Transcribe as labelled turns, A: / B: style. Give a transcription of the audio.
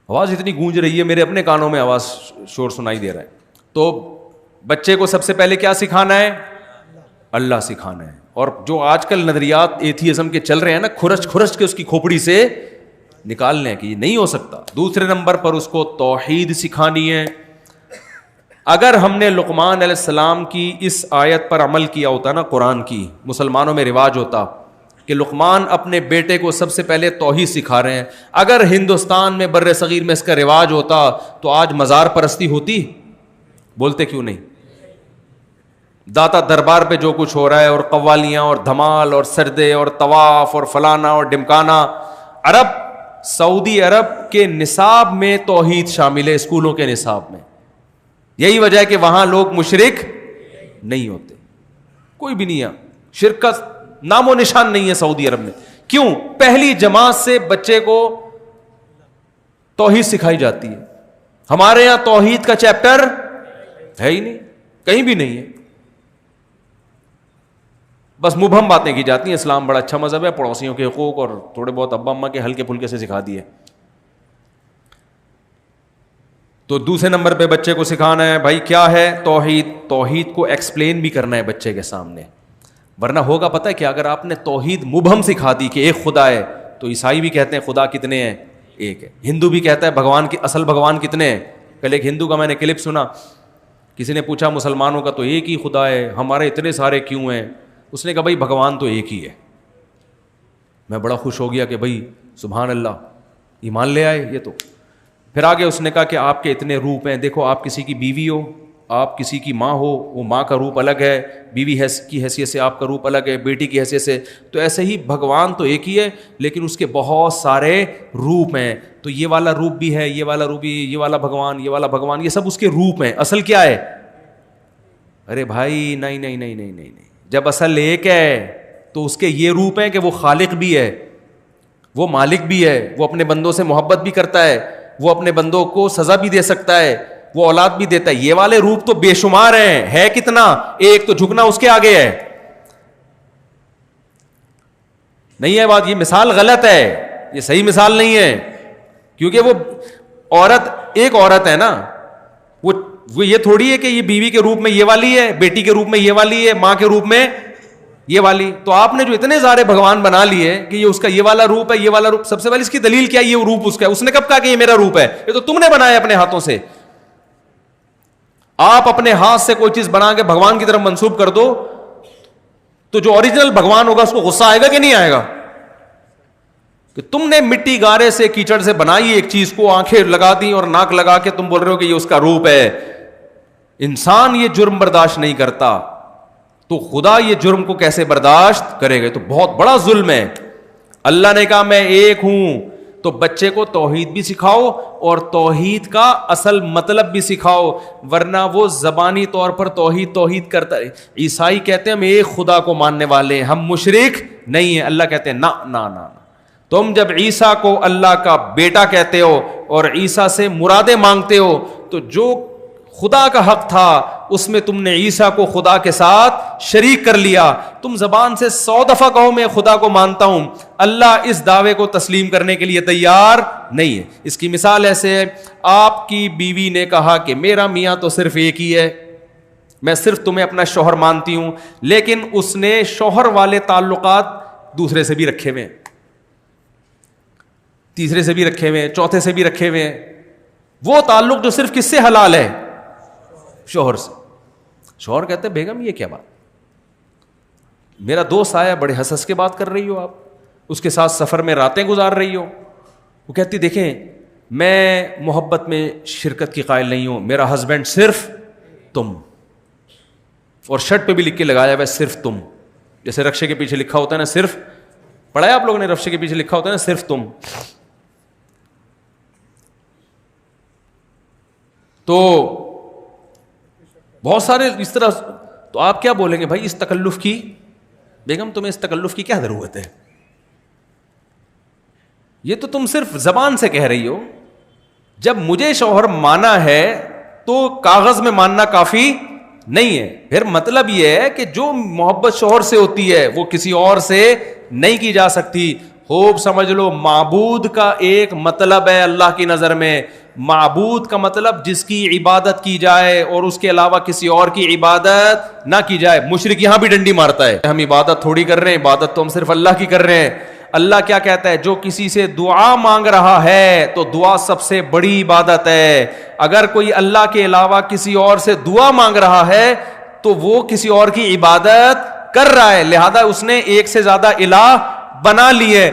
A: آواز اتنی گونج رہی ہے، میرے اپنے کانوں میں آواز شور سنائی دے رہا ہے. تو بچے کو سب سے پہلے کیا سکھانا ہے؟ اللہ سکھانا ہے. اور جو آج کل نظریات ایتھیزم کے چل رہے ہیں نا، کھرچ کھرچ کے اس کی کھوپڑی سے نکالنے ہیں کہ یہ نہیں ہو سکتا. دوسرے نمبر پر اس کو توحید سکھانی ہے. اگر ہم نے لقمان علیہ السلام کی اس آیت پر عمل کیا ہوتا نا، قرآن کی، مسلمانوں میں رواج ہوتا کہ لقمان اپنے بیٹے کو سب سے پہلے توحید سکھا رہے ہیں. اگر ہندوستان میں بر صغیر میں اس کا رواج ہوتا تو آج مزار پرستی ہوتی؟ بولتے کیوں نہیں؟ داتا دربار پہ جو کچھ ہو رہا ہے، اور قوالیاں اور دھمال اور سردے اور طواف اور فلانا اور ڈمکانا. عرب، سعودی عرب کے نصاب میں توحید شامل ہے، اسکولوں کے نصاب میں. یہی وجہ ہے کہ وہاں لوگ مشرک نہیں ہوتے، کوئی بھی نہیں ہے، شرک کا نام و نشان نہیں ہے سعودی عرب میں. کیوں؟ پہلی جماعت سے بچے کو توحید سکھائی جاتی ہے. ہمارے یہاں توحید کا چیپٹر ہے ہی نہیں، کہیں بھی نہیں ہے. بس مبہم باتیں کی جاتی ہیں. اسلام بڑا اچھا مذہب ہے، پڑوسیوں کے حقوق اور تھوڑے بہت ابا اماں کے ہلکے پھلکے سے سکھا دیے. تو دوسرے نمبر پہ بچے کو سکھانا ہے بھائی کیا ہے توحید. توحید کو ایکسپلین بھی کرنا ہے بچے کے سامنے. ورنہ ہوگا پتہ ہے کہ اگر آپ نے توحید مبہم سکھا دی کہ ایک خدا ہے، تو عیسائی بھی کہتے ہیں خدا کتنے ہیں؟ ایک ہے. ہندو بھی کہتا ہے بھگوان کی اصل بھگوان کتنے ہیں؟ کل ایک ہندو کا میں نے کلپ سنا، کسی نے پوچھا مسلمانوں کا تو ایک ہی خدا ہے، ہمارے اتنے سارے کیوں ہیں؟ اس نے کہا بھائی بھگوان تو ایک ہی ہے. میں بڑا خوش ہو گیا کہ بھائی سبحان اللہ، ایمان لے آئے یہ تو. پھر آگے اس نے کہا کہ آپ کے اتنے روپ ہیں، دیکھو آپ کسی کی بیوی ہو، آپ کسی کی ماں ہو، وہ ماں کا روپ الگ ہے، بیوی کی حیثیت سے آپ کا روپ الگ ہے، بیٹی کی حیثیت سے. تو ایسے ہی بھگوان تو ایک ہی ہے لیکن اس کے بہت سارے روپ ہیں. تو یہ والا روپ بھی ہے، یہ والا روپ بھی، یہ والا بھگوان، یہ والا بھگوان، یہ سب اس کے روپ ہیں. اصل کیا ہے؟ ارے بھائی نہیں نہیں نہیں نہیں نہیں نہیں. جب اصل ایک ہے تو اس کے یہ روپ ہیں کہ وہ خالق بھی ہے، وہ مالک بھی ہے، وہ اپنے بندوں سے محبت بھی کرتا ہے، وہ اپنے بندوں کو سزا بھی دے سکتا ہے، وہ اولاد بھی دیتا ہے. یہ والے روپ تو بے شمار ہیں، ہے کتنا؟ ایک. تو جھکنا اس کے آگے ہے. نہیں ہے بات، یہ مثال غلط ہے، یہ صحیح مثال نہیں ہے. کیونکہ وہ عورت ایک عورت ہے نا، وہ یہ تھوڑی ہے کہ یہ بیوی کے روپ میں یہ والی ہے، بیٹی کے روپ میں یہ والی ہے، ماں کے روپ میں یہ والی. تو آپ نے جو اتنے سارے بھگوان بنا لیے کہ یہ اس کا یہ والا روپ ہے، یہ والا روپ. سب سے پہلے اس کی دلیل کیا ہے؟ یہ روپ اس کا ہے. اس نے کب کہا کہ یہ میرا روپ ہے؟ یہ تو تم نے بنایا اپنے ہاتھوں سے. آپ اپنے ہاتھ سے کوئی چیز بنا کے بھگوان کی طرف منسوب کر دو تو جو اوریجنل بھگوان ہوگا اس کو غصہ آئے گا کہ نہیں آئے گا؟ کہ تم نے مٹی گارے سے کیچڑ سے بنائی ایک چیز کو، آنکھیں لگا دی اور ناک لگا کے تم بول رہے ہو کہ یہ اس کا روپ ہے. انسان یہ جرم برداشت نہیں کرتا تو خدا یہ جرم کو کیسے برداشت کرے گا؟ تو بہت بڑا ظلم ہے. اللہ نے کہا میں ایک ہوں. تو بچے کو توحید بھی سکھاؤ اور توحید کا اصل مطلب بھی سکھاؤ، ورنہ وہ زبانی طور پر توحید توحید کرتا ہے. عیسائی کہتے ہیں ہم ایک خدا کو ماننے والے ہیں، ہم مشرک نہیں ہیں. اللہ کہتے ہیں نا نا نا. تم جب عیسیٰ کو اللہ کا بیٹا کہتے ہو اور عیسیٰ سے مرادیں مانگتے ہو تو جو خدا کا حق تھا اس میں تم نے عیسیٰ کو خدا کے ساتھ شریک کر لیا. تم زبان سے 100 دفعہ کہو میں خدا کو مانتا ہوں، اللہ اس دعوے کو تسلیم کرنے کے لیے تیار نہیں ہے. اس کی مثال ایسے ہے، آپ کی بیوی نے کہا کہ میرا میاں تو صرف ایک ہی ہے، میں صرف تمہیں اپنا شوہر مانتی ہوں، لیکن اس نے شوہر والے تعلقات دوسرے سے بھی رکھے ہوئے، تیسرے سے بھی رکھے ہوئے، چوتھے سے بھی رکھے ہوئے. وہ تعلق جو صرف کس سے حلال ہے؟ شوہر سے. شوہر کہتے ہیں بیگم یہ کیا بات، میرا دوست آیا بڑے حسس کے بات کر رہی ہو، آپ اس کے ساتھ سفر میں راتیں گزار رہی ہو. وہ کہتی دیکھیں میں محبت میں شرکت کی قائل نہیں ہوں، میرا ہسبینڈ صرف تم. اور شرٹ پہ بھی لکھ کے لگایا ہوا ہے صرف تم، جیسے رکشے کے پیچھے لکھا ہوتا ہے نا صرف. پڑھا ہے آپ لوگوں نے رکشے کے پیچھے لکھا ہوتا ہے نا صرف تم. تو بہت سارے اس طرح. تو آپ کیا بولیں گے بھائی اس تکلف کی، بیگم تمہیں اس تکلف کی کیا ضرورت ہے؟ یہ تو تم صرف زبان سے کہہ رہی ہو. جب مجھے شوہر مانا ہے تو کاغذ میں ماننا کافی نہیں ہے. پھر مطلب یہ ہے کہ جو محبت شوہر سے ہوتی ہے وہ کسی اور سے نہیں کی جا سکتی. خوب سمجھ لو, معبود کا ایک مطلب ہے اللہ کی نظر میں, معبود کا مطلب جس کی عبادت کی جائے اور اس کے علاوہ کسی اور کی عبادت نہ کی جائے. مشرک یہاں بھی ڈنڈی مارتا ہے, ہم عبادت تھوڑی کر رہے ہیں, عبادت تو ہم صرف اللہ کی کر رہے ہیں. اللہ کیا کہتا ہے, جو کسی سے دعا مانگ رہا ہے تو دعا سب سے بڑی عبادت ہے. اگر کوئی اللہ کے علاوہ کسی اور سے دعا مانگ رہا ہے تو وہ کسی اور کی عبادت کر رہا ہے, لہذا اس نے ایک سے زیادہ الہ بنا لی ہے.